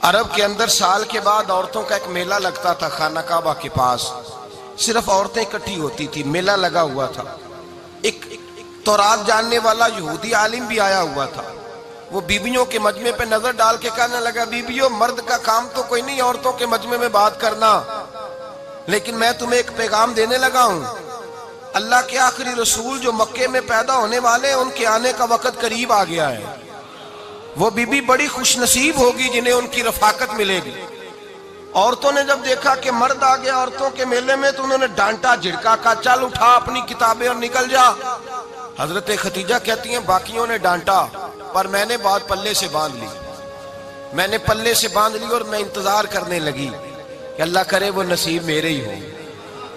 عرب کے اندر سال کے بعد عورتوں کا ایک میلہ لگتا تھا خانہ کعبہ کے پاس، صرف عورتیں اکٹھی ہوتی تھی، میلہ لگا ہوا تھا۔ ایک تورات جاننے والا یہودی عالم بھی آیا ہوا تھا، وہ بیبیوں کے مجمع پہ نظر ڈال کے کہنے لگا، بیبیوں مرد کا کام تو کوئی نہیں عورتوں کے مجمع میں بات کرنا، لیکن میں تمہیں ایک پیغام دینے لگا ہوں، اللہ کے آخری رسول جو مکے میں پیدا ہونے والے ہیں ان کے آنے کا وقت قریب آ گیا ہے۔ وہ بیوی بڑی خوش نصیب ہوگی جنہیں ان کی رفاقت ملے گی۔ عورتوں نے جب دیکھا کہ مرد آ گیا عورتوں کے میلے میں تو انہوں نے ڈانٹا جھڑکا، کہا چل اٹھا اپنی کتابیں اور نکل جا۔ حضرت خدیجہ کہتی ہیں باقیوں نے ڈانٹا پر میں نے بات پلے سے باندھ لی، میں نے پلے سے باندھ لی اور میں انتظار کرنے لگی کہ اللہ کرے وہ نصیب میرے ہی ہو،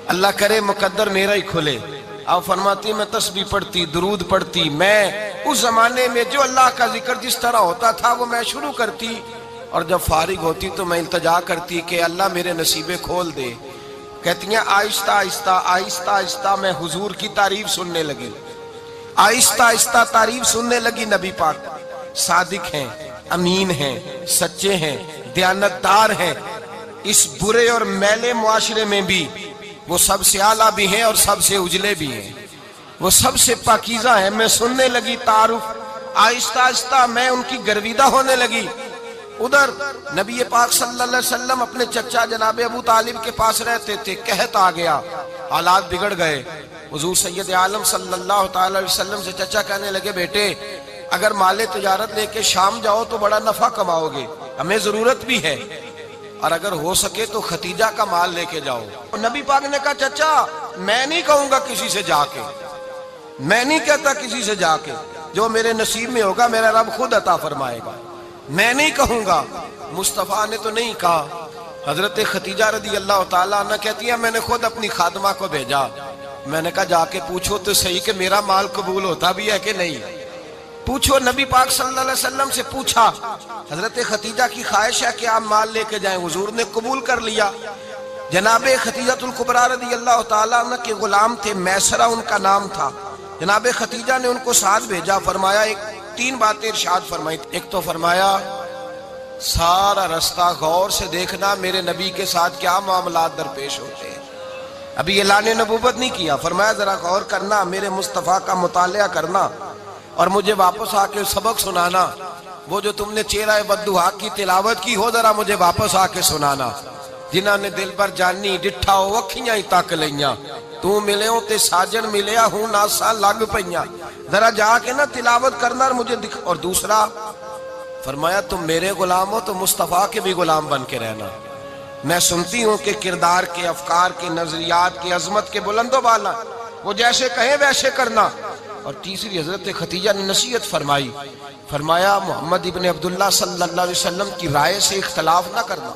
اللہ کرے مقدر میرا ہی کھلے۔ آپ فرماتی میں تسبیح پڑھتی، درود پڑھتی، میں اس زمانے میں جو اللہ کا ذکر جس طرح ہوتا تھا وہ میں شروع کرتی، اور جب فارغ ہوتی تو میں التجا کرتی کہ اللہ میرے نصیبے کھول دے۔ کہتی ہیں آہستہ آہستہ آہستہ آہستہ میں حضور کی تعریف سننے لگی، آہستہ آہستہ تعریف سننے لگی۔ نبی پاک صادق ہیں، امین ہیں، سچے ہیں، دیانتدار ہیں، اس برے اور میلے معاشرے میں بھی وہ سب سے اعلیٰ بھی ہیں اور سب سے اجلے بھی ہیں، وہ سب سے پاکیزہ ہیں۔ میں سننے لگی تعارف، آہستہ آہستہ میں ان کی گرویدہ ہونے لگی۔ ادھر نبی پاک صلی اللہ علیہ وسلم اپنے چچا جناب ابو طالب کے پاس رہتے تھے، قحط آ گیا، حالات بگڑ گئے۔ حضور سید عالم صلی اللہ تعالی علیہ وسلم سے چچا کہنے لگے بیٹے اگر مال تجارت لے کے شام جاؤ تو بڑا نفع کماؤ گے، ہمیں ضرورت بھی ہے، اور اگر ہو سکے تو ختیجہ کا مال لے کے جاؤ۔ نبی پاک نے کہا چچا میں نہیں کہوں گا کسی سے جا کے، میں نہیں کہتا کسی سے جا کے، جو میرے نصیب میں ہوگا میرا رب خود عطا فرمائے گا، میں نہیں کہوں گا۔ مصطفیٰ نے تو نہیں کہا۔ حضرت ختیجہ رضی اللہ تعالیٰ عنہ کہتی ہیں میں نے خود اپنی خادمہ کو بھیجا، میں نے کہا جا کے پوچھو تو صحیح کہ میرا مال قبول ہوتا بھی ہے کہ نہیں، پوچھو۔ نبی پاک صلی اللہ علیہ وسلم سے پوچھا، حضرت ختیجہ کی خواہش ہے کہ آپ مال لے کے جائیں، حضور نے قبول کر لیا۔ جناب ختیجۃ الکبریٰ رضی اللہ تعالیٰ عنہ کے غلام تھے، میسرہ ان کا نام تھا، جناب ختیجہ نے ان کو ساتھ بھیجا۔ فرمایا تین باتیں ارشاد فرمائی، ایک تو فرمایا سارا رستہ غور سے دیکھنا میرے نبی کے ساتھ کیا معاملات درپیش ہوتے ہیں، ابھی اعلان نبوت نہیں کیا، فرمایا ذرا غور کرنا، میرے مصطفیٰ کا مطالعہ کرنا اور مجھے واپس آ کے سبق سنانا، وہ جو تم نے چہرہ بددعا کی تلاوت کی ہو ذرا مجھے واپس آ کے سنانا۔ جنہاں نے دل پر جانی ڈٹھا ہو وکھیاں ہی تک لیاں، تو ملے ہوں تے ساجن ملیا ہوں ناسا لگ پئیاں، ذرا جا کے نا تلاوت کرنا اور مجھے دکھ۔ اور دوسرا فرمایا تم میرے غلام ہو تو مصطفیٰ کے بھی غلام بن کے رہنا، میں سنتی ہوں کہ کردار کے، افکار کے، نظریات کے، عظمت کے بلند و بالا، وہ جیسے کہیں ویسے کرنا۔ اور تیسری حضرت ختیجہ نے نصیحت فرمائی، فرمایا محمد ابن عبداللہ صلی اللہ علیہ وسلم کی رائے سے اختلاف نہ کرنا،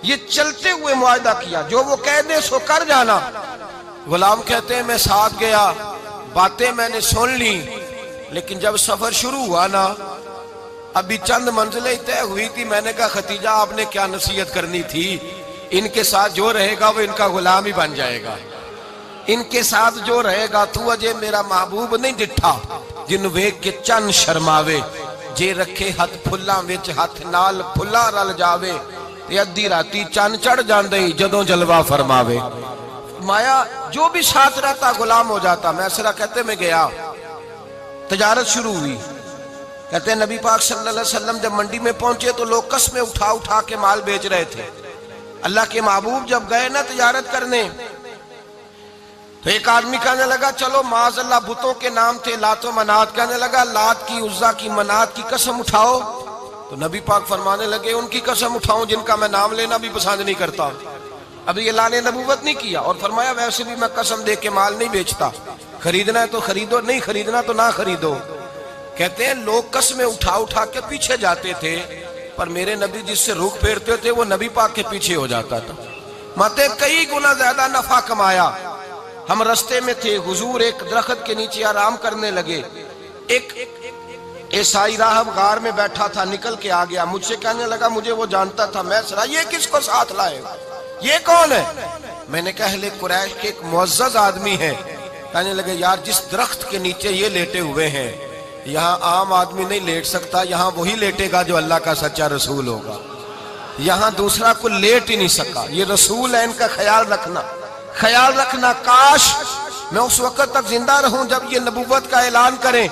یہ چلتے ہوئے معاہدہ کیا، جو وہ کہہ دے سو کر جانا۔ غلام کہتے ہیں میں ساتھ گیا، باتیں میں نے سن لی، لیکن جب سفر شروع ہوا نا ابھی چند منزلیں طے ہوئی تھی، میں نے کہا ختیجہ آپ نے کیا نصیحت کرنی تھی، ان کے ساتھ جو رہے گا وہ ان کا غلام ہی بن جائے گا، ان کے ساتھ جو رہے گا تو اجے میرا محبوب نہیں ڈٹھا جن ویکھ کے چن شرماوے، جے رکھے ہاتھ پھلاں وچ ہاتھ نال پھلاں رل جاوے، تے ادھی راتی چن چڑھ جاندے جدوں جلوہ فرماوے۔ مایا جو بھی ساتھ رہتا غلام ہو جاتا۔ میسرہ کہتے میں گیا، تجارت شروع ہوئی، کہتے ہیں نبی پاک صلی اللہ علیہ وسلم جب منڈی میں پہنچے تو لوگ قسمیں اٹھا اٹھا کے مال بیچ رہے تھے۔ اللہ کے محبوب جب گئے نا تجارت کرنے تو ایک آدمی کہنے لگا چلو معاذ اللہ بتوں کے نام تھے لات و منات، کہنے لگا لات کی، عزا کی، منات کی قسم اٹھاؤ، تو نبی پاک فرمانے لگے ان کی قسم اٹھاؤں جن کا میں نام لینا بھی پسند نہیں کرتا، ابھی اعلان نبوت نہیں کیا۔ اور فرمایا ویسے بھی میں قسم دے کے مال نہیں بیچتا، خریدنا ہے تو خریدو، نہیں خریدنا تو نہ خریدو۔ کہتے ہیں لوگ قسمیں اٹھا اٹھا کے پیچھے جاتے تھے، پر میرے نبی جس سے رخ پھیرتے تھے وہ نبی پاک کے پیچھے ہو جاتا تھا۔ ماتے کئی گنا زیادہ نفع کمایا۔ ہم رستے میں تھے، حضور ایک درخت کے نیچے آرام کرنے لگے، ایک عیسائی راہب غار میں بیٹھا تھا، نکل کے آ گیا، مجھ سے کہنے لگا مجھے وہ جانتا تھا، میں سرا یہ کس کو ساتھ لائے، یہ کون ہے؟ میں نے کہا اہل قریش کے ایک معزز آدمی ہے۔ کہنے لگے یار جس درخت کے نیچے یہ لیٹے ہوئے ہیں یہاں عام آدمی نہیں لیٹ سکتا، یہاں وہی لیٹے گا جو اللہ کا سچا رسول ہوگا۔ یہاں دوسرا کو لیٹ ہی نہیں سکا. یہ رسول ہے، ان کا خیال رکھنا. کاش میں اس وقت تک زندہ رہوں جب یہ نبوت کا اعلان کریں.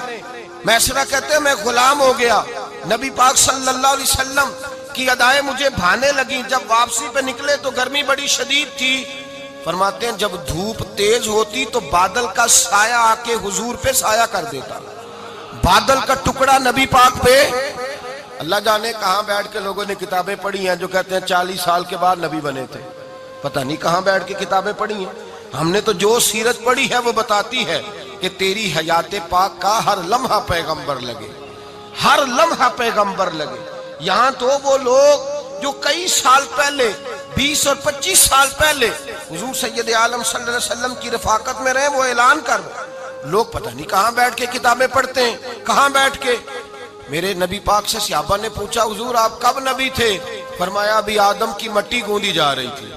میسرہ کہتے ہیں میں غلام ہو گیا. نبی پاک صلی اللہ علیہ وسلم کی ادائیں مجھے بھانے لگیں. جب واپسی پہ نکلے تو گرمی بڑی شدید تھی. فرماتے ہیں جب دھوپ تیز ہوتی تو بادل کا سایہ آ کے حضور پہ سایہ کر دیتا. بادل کا ٹکڑا نبی پاک پہ. اللہ جانے کہاں بیٹھ کے لوگوں نے کتابیں پڑھی ہیں جو کہتے ہیں 40 سال کے بعد نبی بنے تھے. پتہ نہیں کہاں بیٹھ کے کتابیں پڑھی ہیں. ہم نے تو جو سیرت پڑھی ہے وہ بتاتی ہے کہ تیری حیات پاک کا ہر لمحہ پیغمبر لگے، ہر لمحہ پیغمبر لگے. یہاں تو وہ لوگ جو کئی سال پہلے 20 اور 25 سال پہلے حضور سید عالم صلی اللہ علیہ وسلم کی رفاقت میں رہے، وہ اعلان کر لوگ پتہ نہیں کہاں بیٹھ کے کتابیں پڑھتے ہیں، کہاں بیٹھ کے. میرے نبی پاک سے صحابہ نے پوچھا حضور آپ کب نبی تھے؟ فرمایا ابھی آدم کی مٹی گوندی جا رہی تھی،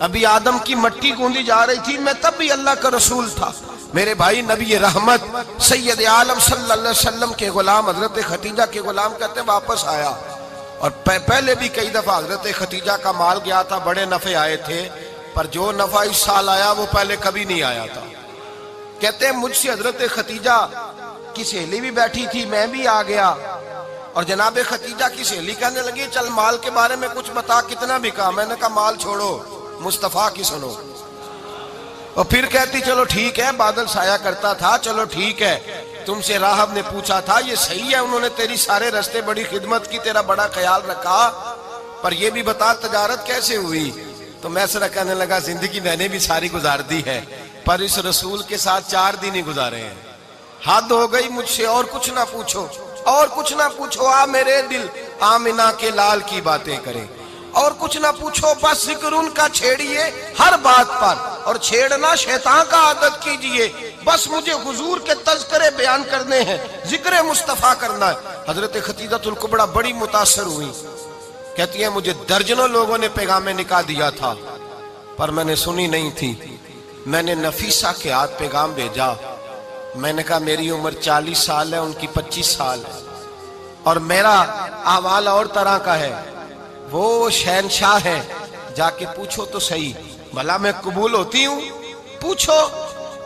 ابھی آدم کی مٹی گوندی جا رہی تھی، میں تب بھی اللہ کا رسول تھا. میرے بھائی نبی رحمت سید عالم صلی اللہ علیہ وسلم کے غلام حضرت خدیجہ کے غلام کہتے ہیں واپس آیا. اور پہلے بھی کئی دفعہ حضرت خدیجہ کا مال گیا تھا، بڑے نفع آئے تھے، پر جو نفع اس سال آیا وہ پہلے کبھی نہیں آیا تھا. کہتے ہیں مجھ سے حضرت خدیجہ کی سہیلی بھی بیٹھی تھی، میں بھی آ گیا. اور جناب خدیجہ کی سہیلی کہنے لگی چل مال کے بارے میں کچھ بتا، کتنا بکا؟ میں نے کہا مال چھوڑو، مصطفیٰ کی سنو. اور پھر کہتی چلو ٹھیک ہے، بادل سایہ کرتا تھا، چلو ٹھیک ہے. تم سے راہب نے پوچھا تھا یہ صحیح ہے، انہوں نے تیری سارے رستے بڑی خدمت کی، تیرا بڑا خیال رکھا، پر یہ بھی بتا تجارت کیسے ہوئی؟ تو میں سرا کہنے لگا زندگی میں نے بھی ساری گزار دی ہے، پر اس رسول کے ساتھ 4 دن ہی گزارے ہیں. حد ہو گئی مجھ سے، اور کچھ نہ پوچھو، اور کچھ نہ پوچھو. آ میرے دل آمنہ کے لال کی باتیں کرے، اور کچھ نہ پوچھو، بس ذکر ان کا چھیڑیے ہر بات پر، اور چھیڑنا شیطان کا عادت کیجئے. بس مجھے حضور کے تذکرے بیان کرنے ہیں، ذکر مصطفیٰ کرنا ہے. حضرت خدیجہ الکبریٰ بڑی متاثر ہوئی. کہتی ہیں مجھے درجنوں لوگوں نے پیغام نکاح دیا تھا، پر میں نے سنی نہیں تھی. میں نے نفیسہ کے ہاتھ پیغام بھیجا. میں نے کہا میری عمر 40 سال ہے، ان کی 25 سال ہے، اور میرا احوال اور طرح کا ہے. وہ شہنشاہ ہے، جا کے پوچھو تو صحیح، بھلا میں قبول ہوتی ہوں؟ پوچھو.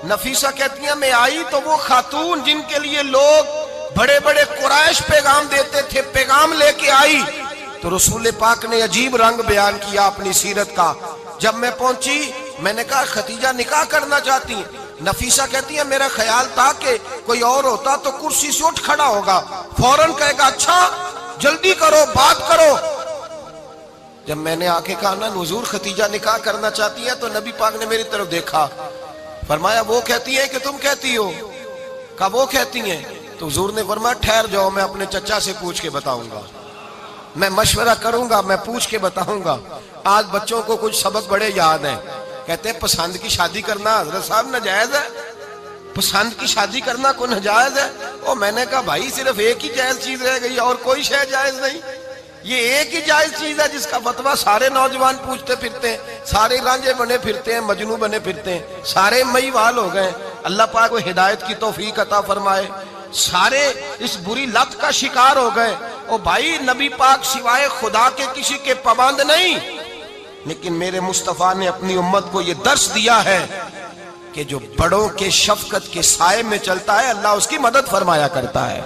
نفیسہ کہتی ہیں میں آئی تو وہ خاتون جن کے لیے لوگ بڑے بڑے قریش پیغام دیتے تھے، پیغام لے کے آئی. تو رسول پاک نے عجیب رنگ بیان کیا اپنی سیرت کا. جب میں پہنچی میں نے کہا خدیجہ نکاح کرنا چاہتی ہیں؟ نفیسہ کہتی ہے میرا خیال تھا کہ کوئی اور ہوتا تو کرسی سے اٹھ کھڑا ہوگا، فوراً کہے گا اچھا جلدی کرو بات کرو. جب میں نے آ کے کہا نا حضور خدیجہ نکاح کرنا چاہتی ہے، تو نبی پاک نے میری طرف دیکھا، فرمایا وہ کہتی ہیں کہ تم کہتی ہو؟ کہا وہ کہتی ہیں. تو حضور نے فرمایا ٹھہر جاؤ، میں اپنے چچا سے پوچھ کے بتاؤں گا، میں مشورہ کروں گا، میں پوچھ کے بتاؤں گا. آج بچوں کو کچھ سبق بڑے یاد ہیں. کہتے ہیں پسند کی شادی کرنا حضرت صاحب ناجائز ہے؟ پسند کی شادی کرنا کوئی ناجائز ہے؟ اور میں نے کہا بھائی صرف ایک ہی جائز چیز رہ گئی، اور کوئی شے جائز نہیں. یہ ایک ہی جائز چیز ہے جس کا فتویٰ سارے نوجوان پوچھتے پھرتے ہیں، سارے رانجے بنے پھرتے ہیں، مجنوں بنے پھرتے ہیں، سارے مئی وال ہو گئے. اللہ پاک کو ہدایت کی توفیق عطا فرمائے. سارے اس بری لت کا شکار ہو گئے. او بھائی نبی پاک سوائے خدا کے کسی کے پابند نہیں، لیکن میرے مصطفیٰ نے اپنی امت کو یہ درس دیا ہے کہ جو بڑوں کے شفقت کے سائے میں چلتا ہے اللہ اس کی مدد فرمایا کرتا ہے.